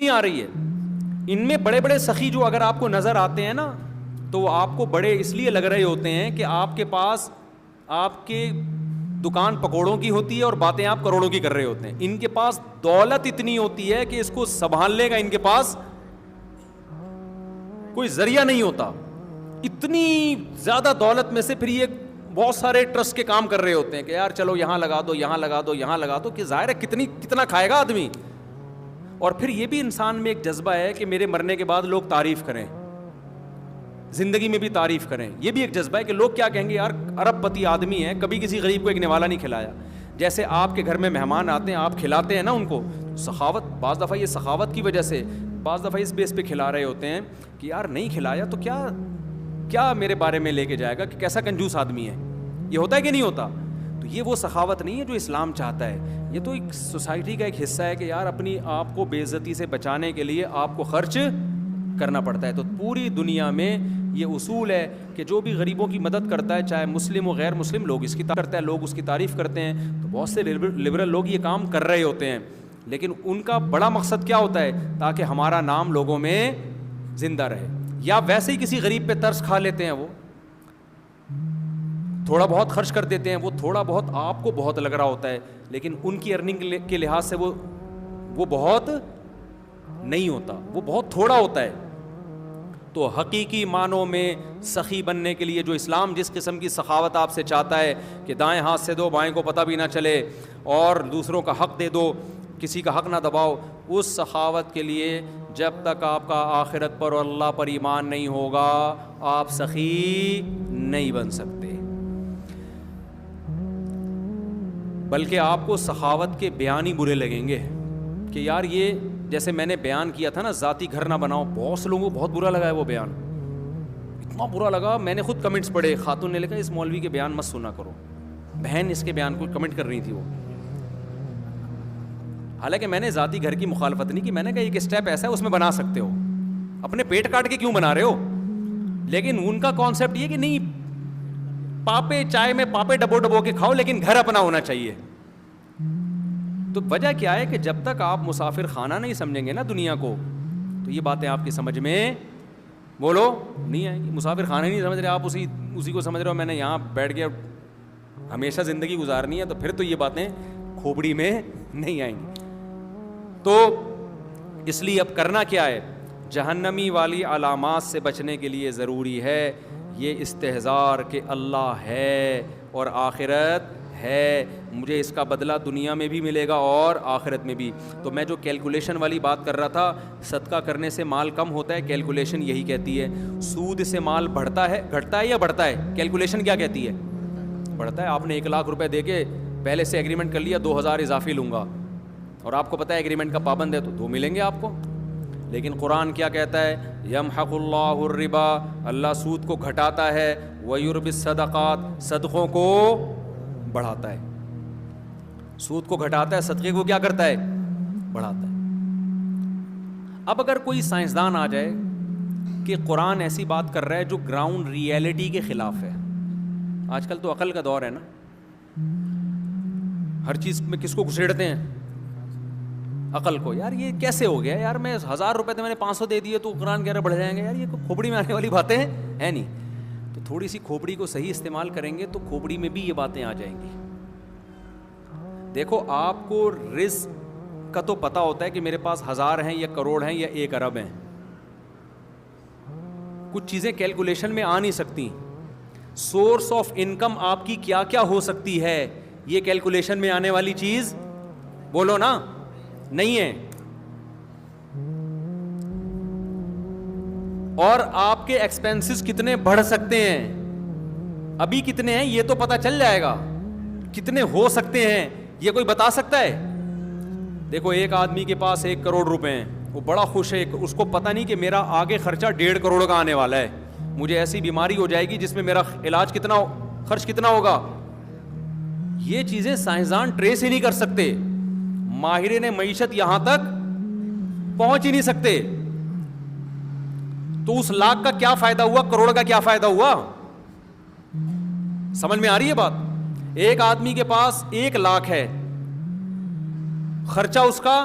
نہیں آ رہی ہے. ان میں بڑے بڑے سخی جو اگر آپ کو نظر آتے ہیں نا تو وہ آپ کو بڑے اس لیے لگ رہے ہوتے ہیں کہ آپ کے پاس آپ کے دکان پکوڑوں کی ہوتی ہے اور باتیں آپ کروڑوں کی کر رہے ہوتے ہیں. ان کے پاس دولت اتنی ہوتی ہے کہ اس کو سنبھالنے کا ان کے پاس کوئی ذریعہ نہیں ہوتا. اتنی زیادہ دولت میں سے پھر یہ بہت سارے ٹرسٹ کے کام کر رہے ہوتے ہیں کہ یار چلو یہاں لگا دو, یہاں لگا دو, یہاں لگا دو, کہ ظاہر ہے کتنا کھائے گا آدمی. اور پھر یہ بھی انسان میں ایک جذبہ ہے کہ میرے مرنے کے بعد لوگ تعریف کریں, زندگی میں بھی تعریف کریں. یہ بھی ایک جذبہ ہے کہ لوگ کیا کہیں گے, یار ارب پتی آدمی ہے, کبھی کسی غریب کو ایک نوالا نہیں کھلایا. جیسے آپ کے گھر میں مہمان آتے ہیں, آپ کھلاتے ہیں نا ان کو, سخاوت, بعض دفعہ یہ سخاوت کی وجہ سے, بعض دفعہ اس بیس پہ کھلا رہے ہوتے ہیں کہ یار نہیں کھلایا تو کیا میرے بارے میں لے کے جائے گا کہ کیسا کنجوس آدمی ہے. یہ ہوتا ہے کہ نہیں ہوتا؟ تو یہ وہ سخاوت نہیں ہے جو اسلام چاہتا ہے. یہ تو ایک سوسائٹی کا ایک حصہ ہے کہ یار اپنی آپ کو بے عزتی سے بچانے کے لیے آپ کو خرچ کرنا پڑتا ہے. تو پوری دنیا میں یہ اصول ہے کہ جو بھی غریبوں کی مدد کرتا ہے, چاہے مسلم و غیر مسلم, لوگ اس کی کرتا ہے, لوگ اس کی تعریف کرتے ہیں. تو بہت سے لبرل لوگ یہ کام کر رہے ہوتے ہیں, لیکن ان کا بڑا مقصد کیا ہوتا ہے؟ تاکہ ہمارا نام لوگوں میں زندہ رہے. یا ویسے ہی کسی غریب پہ ترس کھا لیتے ہیں, وہ تھوڑا بہت خرچ کر دیتے ہیں, وہ تھوڑا بہت آپ کو بہت لگ رہا ہوتا ہے, لیکن ان کی ارننگ کے لحاظ سے وہ بہت نہیں ہوتا, وہ بہت تھوڑا ہوتا ہے. تو حقیقی معنوں میں سخی بننے کے لیے جو اسلام جس قسم کی سخاوت آپ سے چاہتا ہے کہ دائیں ہاتھ سے دو, بائیں کو پتہ بھی نہ چلے, اور دوسروں کا حق دے دو, کسی کا حق نہ دباؤ, اس سخاوت کے لیے جب تک آپ کا آخرت پر اور اللہ پر ایمان نہیں ہوگا آپ سخی نہیں بن سکتے. بلکہ آپ کو سخاوت کے بیان ہی برے لگیں گے کہ یار یہ جیسے میں نے بیان کیا تھا نا, ذاتی گھر نہ بناؤ, بہت سے لوگوں کو بہت برا لگا ہے وہ بیان, اتنا برا لگا. میں نے خود کمنٹس پڑھے, خاتون نے لکھا اس مولوی کے بیان مت سنا کرو, بہن اس کے بیان کو کمنٹ کر رہی تھی وہ. حالانکہ میں نے ذاتی گھر کی مخالفت نہیں کی, میں نے کہا ایک اسٹیپ ایسا ہے اس میں بنا سکتے ہو, اپنے پیٹ کاٹ کے کیوں بنا رہے ہو. لیکن ان کا کانسیپٹ یہ کہ نہیں, پاپے چائے میں پاپے ڈبو کے کھاؤ, لیکن گھر اپنا ہونا چاہیے. تو وجہ کیا ہے کہ جب تک آپ مسافر خانہ نہیں سمجھیں گے نا دنیا کو, تو یہ باتیں آپ کی سمجھ میں بولو نہیں آئیں گی. مسافر خانہ نہیں سمجھ رہے آپ, اسی کو سمجھ رہے ہو میں نے یہاں بیٹھ کے ہمیشہ زندگی گزارنی ہے, تو پھر تو یہ باتیں کھوپڑی میں نہیں آئیں گی. تو اس لیے اب کرنا کیا ہے؟ جہنمی والی علامات سے بچنے کے لیے ضروری ہے یہ استحضار کہ اللہ ہے اور آخرت ہے, مجھے اس کا بدلہ دنیا میں بھی ملے گا اور آخرت میں بھی. تو میں جو کیلکولیشن والی بات کر رہا تھا, صدقہ کرنے سے مال کم ہوتا ہے, کیلکولیشن یہی کہتی ہے. سود سے مال بڑھتا ہے, گھٹتا ہے یا بڑھتا ہے؟ کیلکولیشن کیا کہتی ہے؟ بڑھتا ہے. آپ نے 1,00,000 روپے دے کے پہلے سے ایگریمنٹ کر لیا 2,000 اضافی لوں گا, اور آپ کو پتہ ہے ایگریمنٹ کا پابند ہے تو 2 ملیں گے آپ کو. لیکن قرآن کیا کہتا ہے؟ یمحق اللہ الربا, اللہ سود کو گھٹاتا ہے, ویربی الصدقات, صدقوں کو بڑھاتا ہے. سود کو گھٹاتا ہے, صدقے کو کیا کرتا ہے؟ بڑھاتا ہے. اب اگر کوئی سائنسدان آ جائے کہ قرآن ایسی بات کر رہا ہے جو گراؤنڈ ریئلٹی کے خلاف ہے, آج کل تو عقل کا دور ہے نا, ہر چیز میں کس کو گھسیڑتے ہیں؟ عقل کو. یار یہ کیسے ہو گیا یار, میں 1,000 روپے تو میں نے 500 دے دیے تو قرآن کہہ رہا بڑھ جائیں گے. یار یہ کھوپڑی میں آنے والی باتیں ہیں نہیں. تو تھوڑی سی کھوپڑی کو صحیح استعمال کریں گے تو کھوپڑی میں بھی یہ باتیں آ جائیں گی. دیکھو آپ کو رزق کا تو پتہ ہوتا ہے کہ میرے پاس 1,000 ہیں یا کروڑ ہیں یا 1 ارب ہیں. کچھ چیزیں کیلکولیشن میں آ نہیں سکتی. سورس آف انکم آپ کی کیا کیا ہو سکتی ہے, یہ کیلکولیشن میں آنے والی چیز بولو نا نہیں ہے. اور آپ کے ایکسپینسز کتنے بڑھ سکتے ہیں, ابھی کتنے ہیں یہ تو پتہ چل جائے گا, کتنے ہو سکتے ہیں یہ کوئی بتا سکتا ہے؟ دیکھو ایک آدمی کے پاس 1 کروڑ روپے ہیں, وہ بڑا خوش ہے, اس کو پتہ نہیں کہ میرا آگے خرچہ 1.5 کروڑ کا آنے والا ہے, مجھے ایسی بیماری ہو جائے گی جس میں میرا علاج خرچ کتنا ہوگا. یہ چیزیں سائنسدان ٹریس ہی نہیں کر سکتے, ماہرین معیشت یہاں تک پہنچ ہی نہیں سکتے. تو اس لاکھ کا کیا فائدہ ہوا, کروڑ کا کیا فائدہ ہوا؟ سمجھ میں آ رہی ہے بات؟ ایک آدمی کے پاس 1 لاکھ ہے, خرچہ اس کا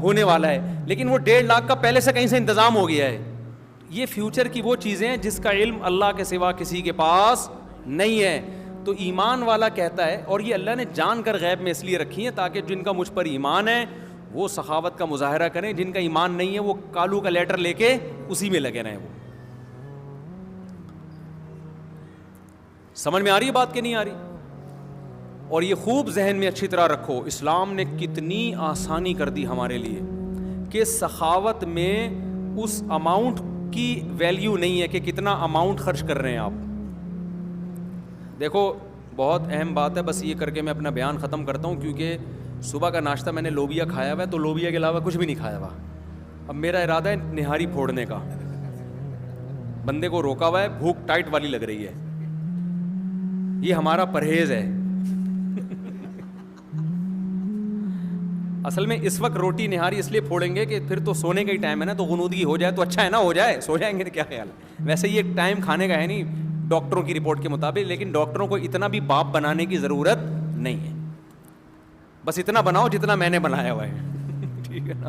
ہونے والا ہے, لیکن وہ 1.5 لاکھ کا پہلے سے کہیں سے انتظام ہو گیا ہے. یہ فیوچر کی وہ چیزیں ہیں جس کا علم اللہ کے سوا کسی کے پاس نہیں ہے. تو ایمان والا کہتا ہے, اور یہ اللہ نے جان کر غیب میں اس لیے رکھی ہیں تاکہ جن کا مجھ پر ایمان ہے وہ سخاوت کا مظاہرہ کریں, جن کا ایمان نہیں ہے وہ کالو کا لیٹر لے کے اسی میں لگے رہیں. وہ سمجھ میں آ رہی ہے بات کہ نہیں آ رہی؟ اور یہ خوب ذہن میں اچھی طرح رکھو, اسلام نے کتنی آسانی کر دی ہمارے لیے کہ سخاوت میں اس اماؤنٹ کی ویلیو نہیں ہے کہ کتنا اماؤنٹ خرچ کر رہے ہیں آپ. دیکھو بہت اہم بات ہے, بس یہ کر کے میں اپنا بیان ختم کرتا ہوں, کیونکہ صبح کا ناشتہ میں نے لوبیا کھایا ہوا ہے, تو لوبیا کے علاوہ کچھ بھی نہیں کھایا ہوا. اب میرا ارادہ ہے نہاری پھوڑنے کا. بندے کو روکا ہوا ہے, بھوک ٹائٹ والی لگ رہی ہے. یہ ہمارا پرہیز ہے. اصل میں اس وقت روٹی نہاری اس لیے پھوڑیں گے کہ پھر تو سونے کا ہی ٹائم ہے نا, تو غنودگی ہو جائے تو اچھا ہے نا, ہو جائے سو جائیں گے تو کیا خیال ہے. ویسے یہ ٹائم کھانے کا ہے نہیں ڈاکٹروں کی رپورٹ کے مطابق, لیکن ڈاکٹروں کو اتنا بھی باپ بنانے کی ضرورت نہیں ہے. بس اتنا بناؤ جتنا میں نے بنایا ہوا ہے. ٹھیک ہے نا.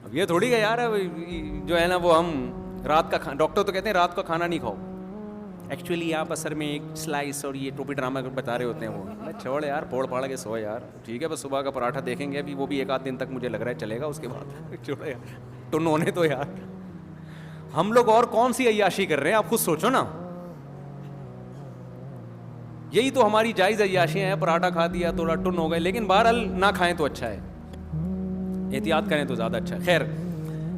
اب یہ تھوڑی ہے یار جو ہے نا وہ ہم رات کا ڈاکٹر تو کہتے ہیں رات کا کھانا نہیں کھاؤ, ایکچولی آپ اثر میں ایک سلائس اور یہ ٹوپی ڈرامہ بتا رہے ہوتے ہیں. وہ چھوڑ یار, پھوڑ پھاڑ کے سو یار. ٹھیک ہے بس صبح کا پراٹھا دیکھیں گے ابھی, وہ بھی 1 آدھ دن تک مجھے لگ رہا ہے چلے گا, اس کے بعد چھوڑو یار, ٹن ہونے تو یار. ہم لوگ اور کون سی عیاشی کر رہے ہیں آپ خود سوچو نا. یہی تو ہماری جائز عیاشیاں ہیں, پراٹھا کھا دیا تھوڑا ٹن ہو گئے, لیکن بہرحال نہ کھائیں تو اچھا ہے, احتیاط کریں تو زیادہ اچھا ہے. خیر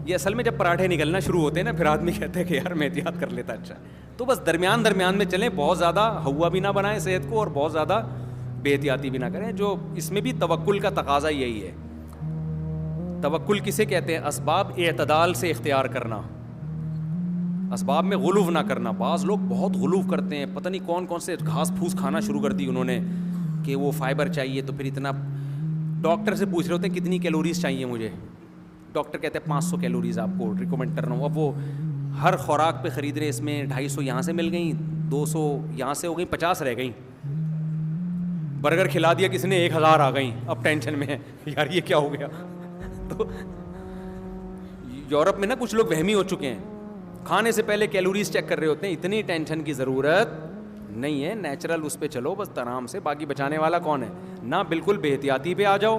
یہ اصل میں جب پراٹھے نکلنا شروع ہوتے ہیں نا پھر آدمی کہتا ہے کہ یار میں احتیاط کر لیتا اچھا ہے. تو بس درمیان میں چلیں, بہت زیادہ ہوا بھی نہ بنائیں صحت کو اور بہت زیادہ بے احتیاطی بھی نہ کریں. جو اس میں بھی توکل کا تقاضا یہی ہے. توکل کسے کہتے ہیں؟ اسباب اعتدال سے اختیار کرنا, اسباب میں غلو نہ کرنا. بعض لوگ بہت غلو کرتے ہیں, پتہ نہیں کون کون سے گھاس پھوس کھانا شروع کر دی انہوں نے کہ وہ فائبر چاہیے, تو پھر اتنا ڈاکٹر سے پوچھ رہے ہوتے ہیں کتنی کیلوریز چاہیے مجھے, ڈاکٹر کہتے ہیں 500 کیلوریز آپ کو ریکمنڈ کر رہا ہوں. اب وہ ہر خوراک پہ خرید رہے, اس میں 250 یہاں سے مل گئیں, 200 یہاں سے ہو گئیں, 50 رہ گئیں. برگر کھلا دیا کسی نے, 1000 آ گئیں. اب ٹینشن میں ہے یار یہ کیا ہو گیا. تو یورپ میں نا کچھ لوگ وہمی ہو چکے ہیں, کھانے سے پہلے کیلوریز چیک کر رہے ہوتے ہیں. اتنی ٹینشن کی ضرورت نہیں ہے, نیچرل اس پہ چلو بس آرام سے. باقی بچانے والا کون ہے؟ نہ بالکل بے احتیاطی پہ آ جاؤ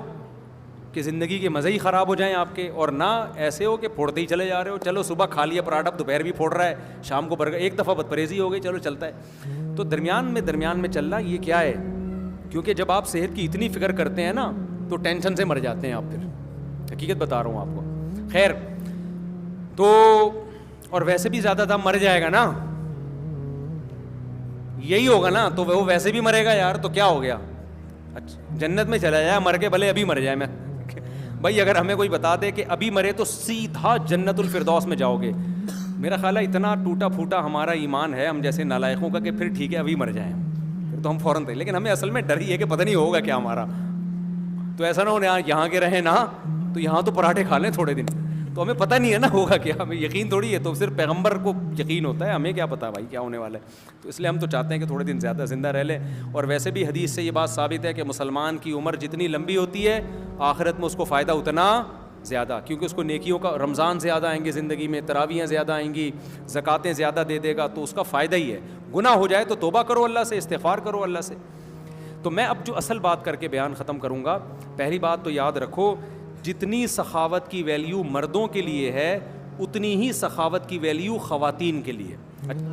کہ زندگی کے مزے ہی خراب ہو جائیں آپ کے, اور نہ ایسے ہو کہ پھوڑتے ہی چلے جا رہے ہو. چلو صبح کھا لیا پراٹھا, دوپہر بھی پھوڑ رہا ہے, شام کو برگر, ایک دفعہ بدپریزی ہو گئی, چلو چلتا ہے. تو درمیان میں چلنا یہ کیا ہے؟ کیونکہ جب آپ صحت کی اتنی فکر کرتے ہیں نا تو ٹینشن سے مر جاتے ہیں آپ. پھر حقیقت بتا رہا ہوں آپ کو. خیر تو اور ویسے بھی زیادہ دم مر جائے گا نا, یہی ہوگا نا, تو وہ ویسے بھی مرے گا یار, تو کیا ہو گیا, جنت میں چلا جائے مر کے, بھلے ابھی مر جائے. میں بھائی اگر ہمیں کوئی بتا دے کہ ابھی مرے تو سیدھا جنت الفردوس میں جاؤ گے, میرا خیال ہے اتنا ٹوٹا پھوٹا ہمارا ایمان ہے ہم جیسے نالائقوں کا کہ پھر ٹھیک ہے ابھی مر جائیں, پھر تو ہم فوراً تھے. لیکن ہمیں اصل میں ڈر ہی ہے کہ پتہ نہیں ہوگا کیا ہمارا. تو ایسا نہ ہو یہاں کے رہیں نا تو یہاں تو پراٹھے کھا لیں تھوڑے دن, تو ہمیں پتہ نہیں ہے نا ہوگا کیا, ہمیں یقین تھوڑی ہے. تو صرف پیغمبر کو یقین ہوتا ہے, ہمیں کیا پتا بھائی کیا ہونے والا ہے. تو اس لیے ہم تو چاہتے ہیں کہ تھوڑے دن زیادہ زندہ رہ لیں. اور ویسے بھی حدیث سے یہ بات ثابت ہے کہ مسلمان کی عمر جتنی لمبی ہوتی ہے آخرت میں اس کو فائدہ اتنا زیادہ, کیونکہ اس کو نیکیوں کا رمضان زیادہ آئیں گے زندگی میں, تراویحیں زیادہ آئیں گی, زکاتیں زیادہ دے دے گا, تو اس کا فائدہ ہی ہے. گناہ ہو جائے تو توبہ کرو اللہ سے, استغفار کرو اللہ سے. تو میں اب جو اصل بات کر کے بیان ختم کروں گا, پہلی بات تو یاد رکھو, جتنی سخاوت کی ویلیو مردوں کے لیے ہے اتنی ہی سخاوت کی ویلیو خواتین کے لیے.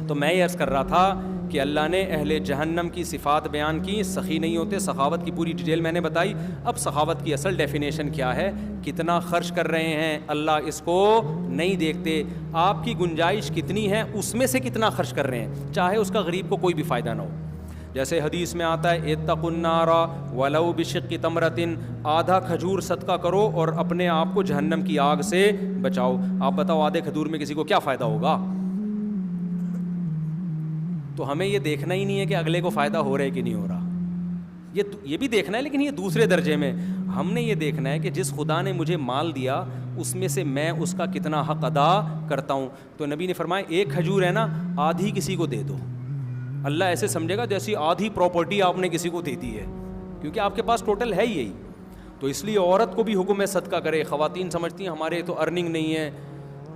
تو میں یہ عرض کر رہا تھا کہ اللہ نے اہل جہنم کی صفات بیان کی, سخی نہیں ہوتے, سخاوت کی پوری ڈیٹیل میں نے بتائی. اب سخاوت کی اصل ڈیفینیشن کیا ہے, کتنا خرچ کر رہے ہیں, اللہ اس کو نہیں دیکھتے. آپ کی گنجائش کتنی ہے اس میں سے کتنا خرچ کر رہے ہیں, چاہے اس کا غریب کو کوئی بھی فائدہ نہ ہو. جیسے حدیث میں آتا ہے اتقوا النار ولو بشق تمرۃ, آدھا کھجور صدقہ کرو اور اپنے آپ کو جہنم کی آگ سے بچاؤ. آپ بتاؤ آدھے کھجور میں کسی کو کیا فائدہ ہوگا؟ تو ہمیں یہ دیکھنا ہی نہیں ہے کہ اگلے کو فائدہ ہو رہا ہے کہ نہیں ہو رہا, یہ بھی دیکھنا ہے, لیکن یہ دوسرے درجے میں. ہم نے یہ دیکھنا ہے کہ جس خدا نے مجھے مال دیا اس میں سے میں اس کا کتنا حق ادا کرتا ہوں. تو نبی نے فرمایا ایک کھجور ہے نا, آدھی کسی کو دے دو. اللہ ایسے سمجھے گا جیسی آدھی پراپرٹی آپ نے کسی کو دے دی ہے, کیونکہ آپ کے پاس ٹوٹل ہے یہی. تو تو اس لیے عورت کو بھی حکم ہے صدقہ کرے. خواتین سمجھتی ہیں ہمارے تو ارننگ نہیں ہے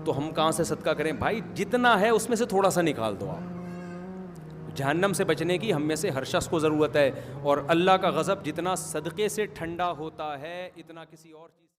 تو ہم کہاں سے صدقہ کریں. بھائی جتنا ہے اس میں سے تھوڑا سا نکال دو آپ. جہنم سے بچنے کی ہم میں سے ہر شخص کو ضرورت ہے, اور اللہ کا غضب جتنا صدقے سے ٹھنڈا ہوتا ہے اتنا کسی اور چیز